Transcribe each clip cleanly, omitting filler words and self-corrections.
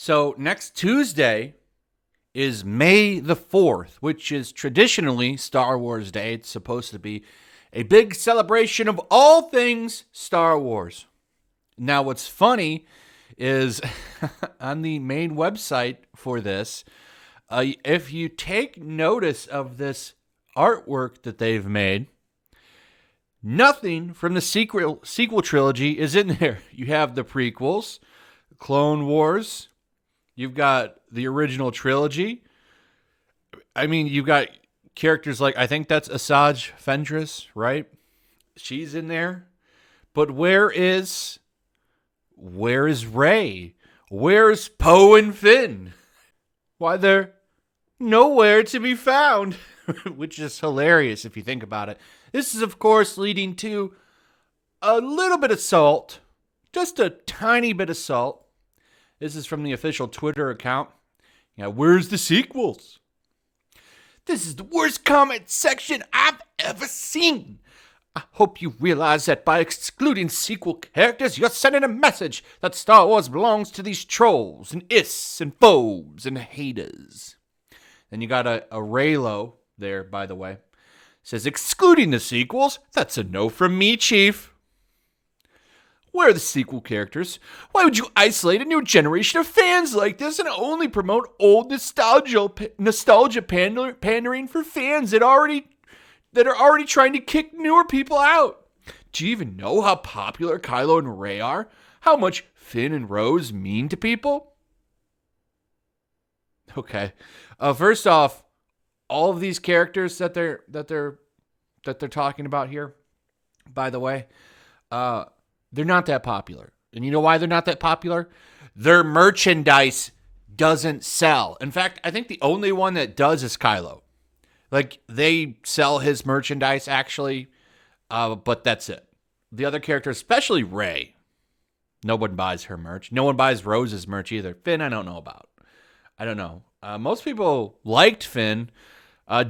So next Tuesday is May the 4th, which is traditionally Star Wars Day. It's supposed to be a big celebration of all things Star Wars. Now, what's funny is on the main website for this, if you take notice of this artwork that they've made, nothing from the sequel trilogy is in there. You have the prequels, Clone Wars, you've got the original trilogy. I mean, you've got characters like, I think that's Asajj Ventress, right? She's in there. But where is Rey? Where's Poe and Finn? Why, they're nowhere to be found, which is hilarious if you think about it. This is, of course, leading to a little bit of salt, just a tiny bit of salt. This is from the official Twitter account. Yeah, where's the sequels? This is the worst comment section I've ever seen. I hope you realize that by excluding sequel characters, you're sending a message that Star Wars belongs to these trolls and ists and foes and haters. Then you got a Raylo there, by the way. Says, excluding the sequels, that's a no from me, Chief. Where are the sequel characters? Why would you isolate a new generation of fans like this and only promote old nostalgia pandering for fans that are already trying to kick newer people out? Do you even know how popular Kylo and Rey are? How much Finn and Rose mean to people? Okay. First off, all of these characters that they're talking about here, by the way, they're not that popular. And you know why they're not that popular? Their merchandise doesn't sell. In fact, I think the only one that does is Kylo. Like, they sell his merchandise, actually, but that's it. The other characters, especially Rey, no one buys her merch. No one buys Rose's merch either. Finn, I don't know about. I don't know. Most people liked Finn,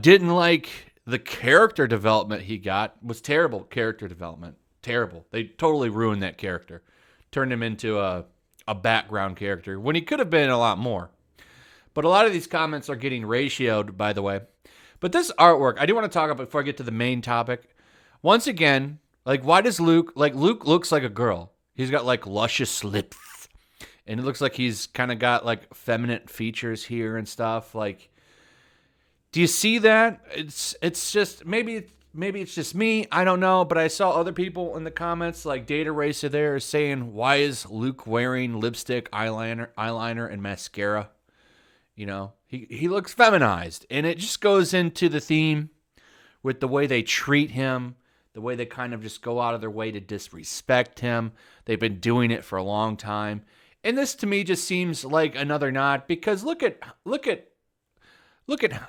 didn't like the character development he got. It was terrible character development. Terrible. They totally ruined that character. Turned him into a background character when he could have been a lot more. But a lot of these comments are getting ratioed, by the way. But this artwork, I do want to talk about before I get to the main topic. Once again, like, why does Luke looks like a girl. He's got like luscious lips. And it looks like he's kind of got like feminine features here and stuff. Like, do you see that? It's just, maybe it's just me. I don't know. But I saw other people in the comments, like Data Racer there, saying, why is Luke wearing lipstick, eyeliner, and mascara? You know, he looks feminized. And it just goes into the theme with the way they treat him, the way they kind of just go out of their way to disrespect him. They've been doing it for a long time. And this to me just seems like another nod, because look at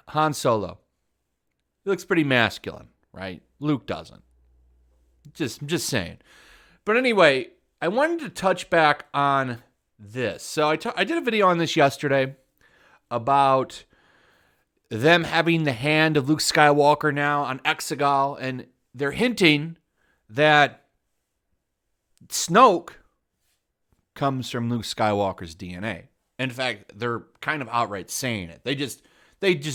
Han Solo. He looks pretty masculine, right? Luke doesn't. I'm just saying. But anyway, I wanted to touch back on this. So I did a video on this yesterday about them having the hand of Luke Skywalker now on Exegol, and they're hinting that Snoke comes from Luke Skywalker's DNA. In fact, they're kind of outright saying it. They just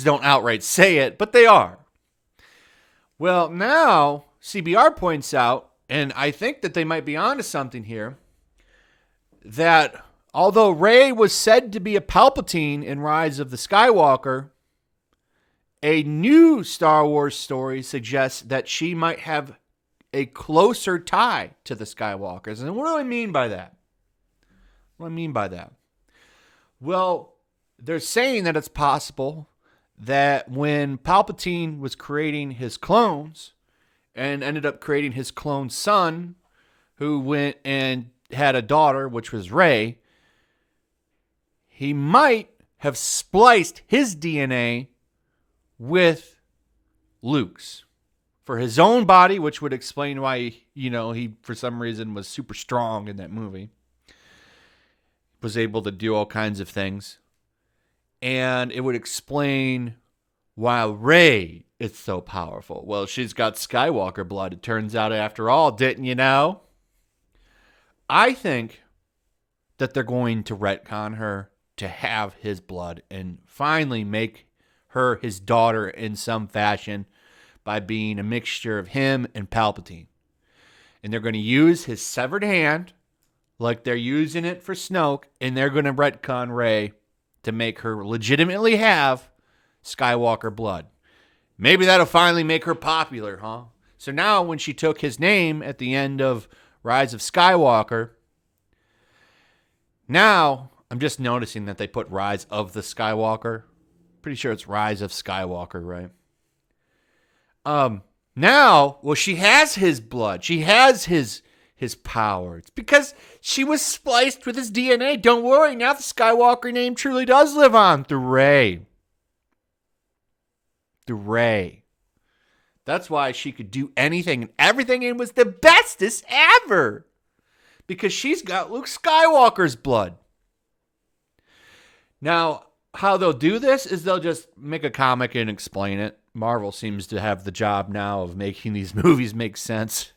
don't outright say it, but they are. Well, now CBR points out, and I think that they might be onto something here, that although Rey was said to be a Palpatine in Rise of the Skywalker, a new Star Wars story suggests that she might have a closer tie to the Skywalkers. And what do I mean by that? What do I mean by that? Well, they're saying that it's possible that when Palpatine was creating his clones and ended up creating his clone son, who went and had a daughter, which was Rey, he might have spliced his DNA with Luke's for his own body, which would explain why, he for some reason was super strong in that movie. Was able to do all kinds of things. And it would explain why Rey is so powerful. Well, she's got Skywalker blood, it turns out, after all, didn't you know? I think that they're going to retcon her to have his blood and finally make her his daughter in some fashion by being a mixture of him and Palpatine. And they're going to use his severed hand like they're using it for Snoke, and they're going to retcon Rey to make her legitimately have Skywalker blood. Maybe that'll finally make her popular, huh? So now when she took his name at the end of Rise of Skywalker, now I'm just noticing that they put Rise of the Skywalker. Pretty sure it's Rise of Skywalker, right? Now, well, she has his blood. She has his power. It's because she was spliced with his DNA. Don't worry, now the Skywalker name truly does live on through Rey. Through Rey. That's why she could do anything and everything and was the bestest ever. Because she's got Luke Skywalker's blood. Now, how they'll do this is they'll just make a comic and explain it. Marvel seems to have the job now of making these movies make sense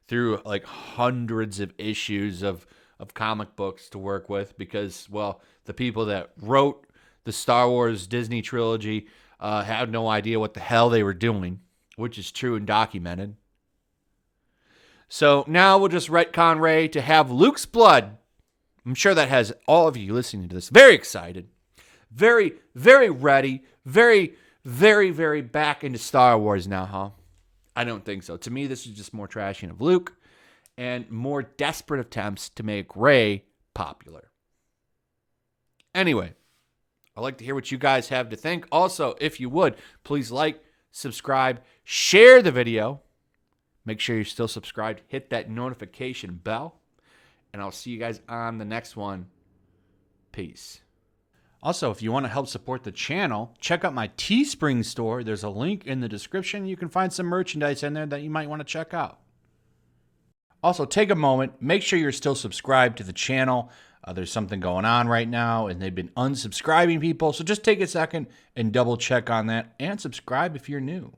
through like hundreds of issues of comic books to work with because, well, the people that wrote the Star Wars Disney trilogy had no idea what the hell they were doing, which is true and documented. So now we'll just retcon Rey to have Luke's blood. I'm sure that has all of you listening to this very excited, very, very ready, very, very, very back into Star Wars now, huh? I don't think so. To me, this is just more trashing of Luke and more desperate attempts to make Rey popular. Anyway, I'd like to hear what you guys have to think. Also, if you would, please like, subscribe, share the video. Make sure you're still subscribed. Hit that notification bell. And I'll see you guys on the next one. Peace. Also, if you want to help support the channel, check out my Teespring store. There's a link in the description. You can find some merchandise in there that you might want to check out. Also, take a moment. Make sure you're still subscribed to the channel. There's something going on right now, and they've been unsubscribing people. So just take a second and double check on that and subscribe if you're new.